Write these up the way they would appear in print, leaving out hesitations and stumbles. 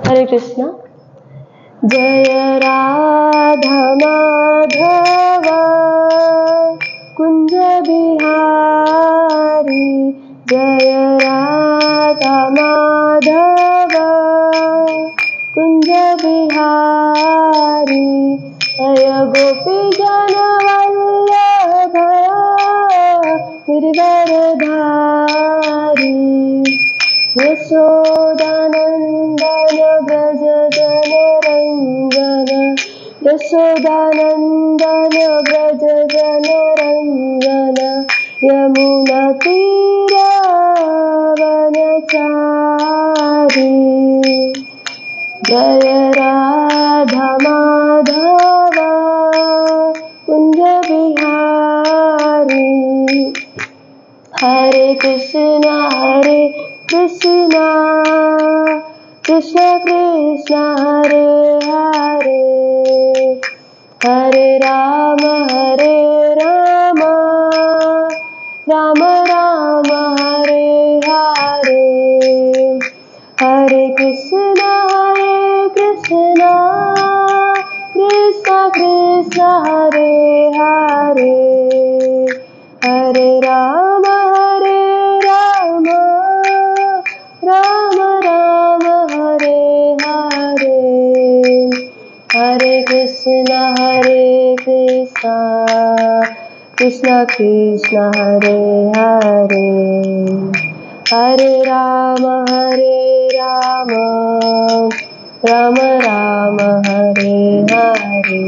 हरे कृष्णा। जय राधा माधव कुंज बिहारी, जय राधा माधव कुंज बिहारी, जय गोपी जन वल्लभ गिरिवरधारी, यशोदानंदन व्रज जनरंजन, यशोदानंदन व्रज जनरंजन, यमुना तीरावनचारी, जय राधा माधव कुंज बिहारी। हरे कृष्णा कृष्ण कृष्ण हरे हरे, हरे राम राम राम हरे हरे, हरे कृष्ण कृष्ण कृष्ण हरे हरे, हरे राम राम राम हरे हरे, हरे कृष्ण कृष्ण कृष्ण हरे हरे, हरे राम राम राम हरे हरे।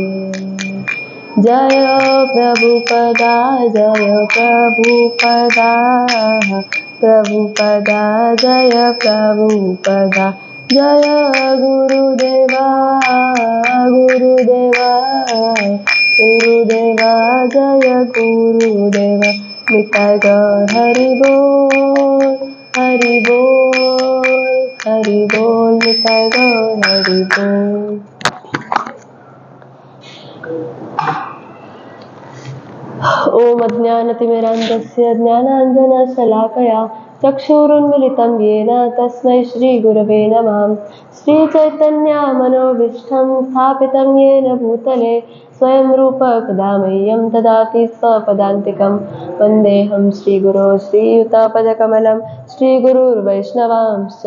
जय प्रभुपदा जय प्रभुपदा, प्रभुपदा जय प्रभुपदा, जय गुरुदेवा गुरुदेवा गुरुदेवा, जय गुरुदेवा। निताय गौर हरि बोल हरि बोल हरि बोल, निताय गौर हरि बोल। ओम अज्ञानतिमिरान्धस्य ज्ञानाञ्जनशलाकया चक्षुरुन्मिलितं येन तस्मै श्रीगुरवे नमः। श्रीचैतन्यमनोभीष्टं स्थापितं येन भूतले स्वयं रूप कदा मह्यं ददाति स्वपदान्तिकं। वन्देऽहं श्रीगुरो श्रीयुतापदकमलं श्रीगुरुर्वैष्णवांश्च।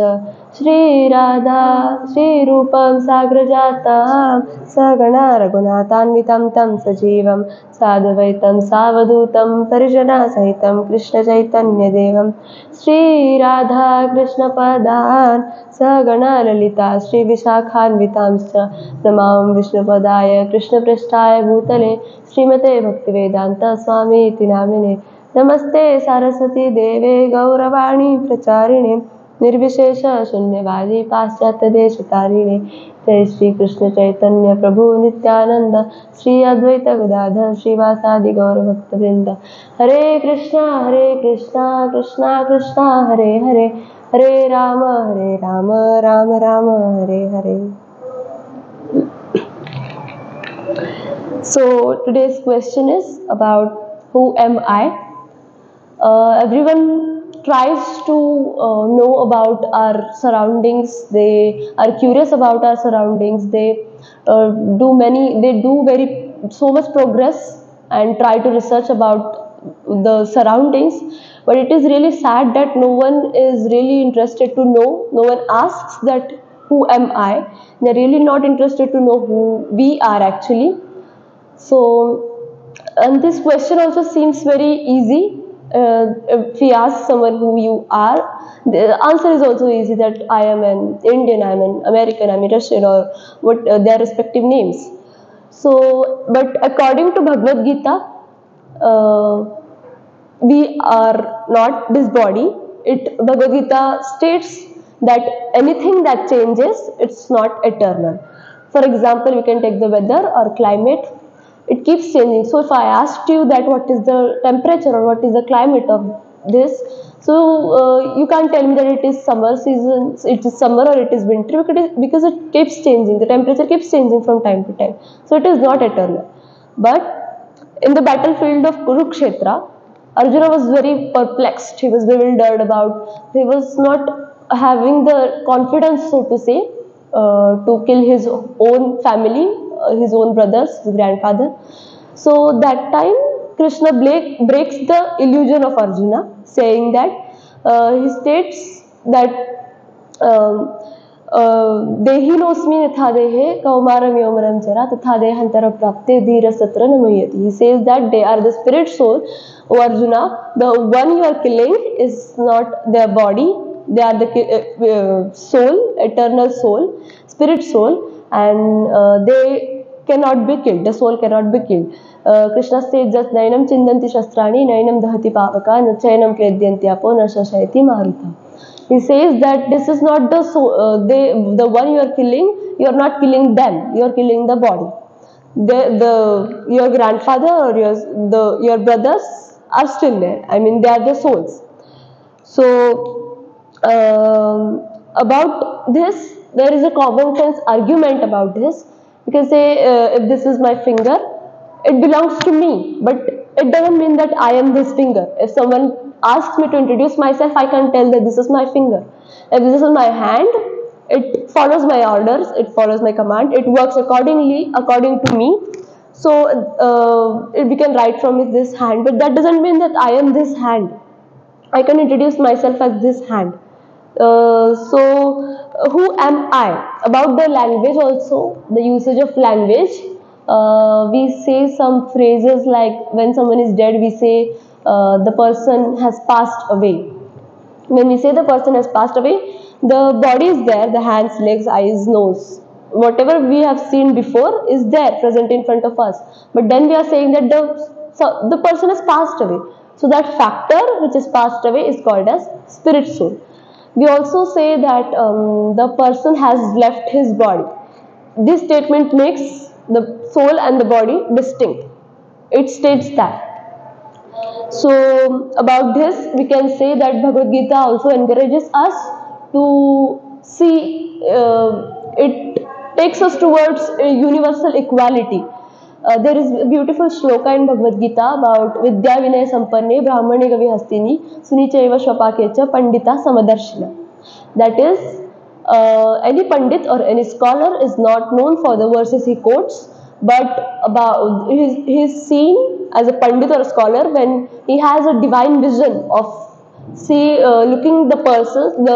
श्रीराधा श्रीरूपं साग्रजातं सगणा रघुनाथान्वितं तं सजीवं साद्वैतं सावधूतं परिजनसहितं कृष्णचैतन्यदेवं श्रीराधा कृष्णपदान् सगणा ललिता श्रीविशाखान्वितांश्च। नमां विष्णुपदाय कृष्णपृष्ठाय भूतले श्रीमते भक्तिवेदान्त स्वामीति नामिने। नमस्ते सरस्वती देवे गौरवाणी प्रचारिणे, निर्विशेष शून्यवादी पाश्चात्यदेशतारिणे। जय श्री कृष्ण चैतन्य प्रभु नित्यानंद, श्री अद्वैत गदाधर श्रीवासादि गौरभक्तवृंद। हरे कृष्णा कृष्णा कृष्णा हरे हरे, हरे Ram Ram Ram Hare Hare. So today's question is about who am I? Everyone tries to know about our surroundings. They are curious about our surroundings. They do very so much progress and try to research about the surroundings, but it is really sad that no one is really interested to know. No one asks that who am I. They're really not interested to know who we are actually. So, and this question also seems very easy. If we ask someone who you are, the answer is also easy, that I am an Indian, I am an American, I am a Russian, or what their respective names. So, but according to Bhagavad Gita, we are not this body. Bhagavad Gita states that anything that changes, it's not eternal. For example, we can take the weather or climate. It keeps changing. So if I asked you that what is the temperature or what is the climate of this, so you can't tell me that it is summer season, it is summer or it is winter, because it keeps changing. The temperature keeps changing from time to time. So it is not eternal. But in the battlefield of Kurukshetra, Arjuna was very perplexed. He was bewildered about, he was not having the confidence, so to say, to kill his own family, his own brothers, his grandfather. So that time Krishna breaks the illusion of Arjuna, saying that he states that देहिनोऽस्मि यथा देहे कौमारं यौवनं चरा तथा देहांतर प्राप्ते धीर सत्र न मुह्यति. He says that they are the spirit soul. O Arjuna, the one you are killing is not their body, they are the soul, eternal soul, spirit soul, and they cannot be killed, the soul cannot be killed. Krishna says that nainam chindanti shastrani nainam dahati pavaka nachayanam kledyanti apo nashashayati maruta. He says that this is not the soul, the one you are killing, you are not killing them, you are killing the body. Your grandfather or your brothers are still there. I mean, they are the souls. So about this, there is a common sense argument about this. You can say if this is my finger, it belongs to me, but it doesn't mean that I am this finger. If someone asks me to introduce myself, I can tell that this is my finger. If this is my hand, it follows my orders, it follows my command, it works according to me. So we can write from this hand, but that doesn't mean that I am this hand. I can introduce myself as this hand. So who am I? About the language also, the usage of language, we say some phrases like when someone is dead, we say the person has passed away. When we say the person has passed away, the body is there, the hands, legs, eyes, nose, whatever we have seen before is there, present in front of us. But then we are saying that the person has passed away. So that factor which is passed away is called as spirit soul. We also say that the person has left his body. This statement makes the soul and the body distinct. It states that. So about this, we can say that Bhagavad Gita also encourages us to see, it takes us towards a universal equality. There is a beautiful shloka in Bhagavad Gita about Vidya Vinay Sampanne Brahmane Gavi Hastini Sunichaiva Shwapakecha Pandita Samadarshina. That is, any Pandit or any scholar is not known for the verses he quotes, but about he is seen as a Pandit or a scholar when he has a divine vision of looking the person,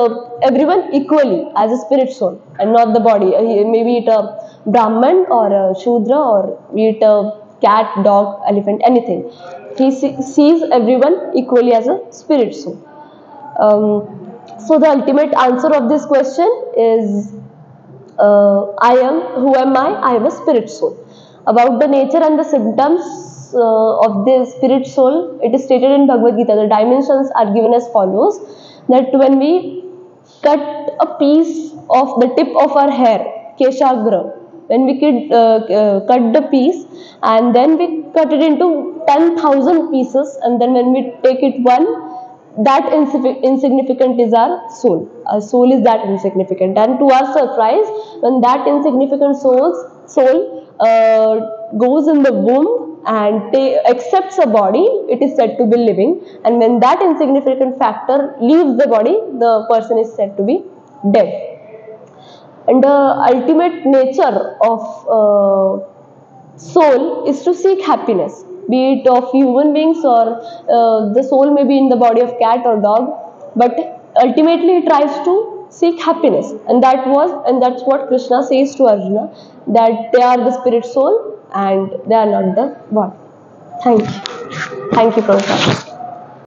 everyone equally as a spirit soul and not the body. Maybe it a Brahman or a Shudra or be it a cat, dog, elephant, anything. He sees everyone equally as a spirit soul. So the ultimate answer of this question is who am I? I am a spirit soul. About the nature and the symptoms of the spirit soul, it is stated in Bhagavad Gita. The dimensions are given as follows: that when we cut a piece of the tip of our hair, Keshagra, when we cut the piece and then we cut it into 10,000 pieces, and then when we take it one, that insignificant is our soul. Our soul is that insignificant, and to our surprise, when that insignificant soul goes in the womb and accepts a body, it is said to be living, and when that insignificant factor leaves the body, the person is said to be dead. And the ultimate nature of soul is to seek happiness, be it of human beings or the soul may be in the body of cat or dog, but ultimately it tries to seek happiness, and that's what Krishna says to Arjuna, that they are the spirit soul and they are not the body. Thank you, Prabhupada.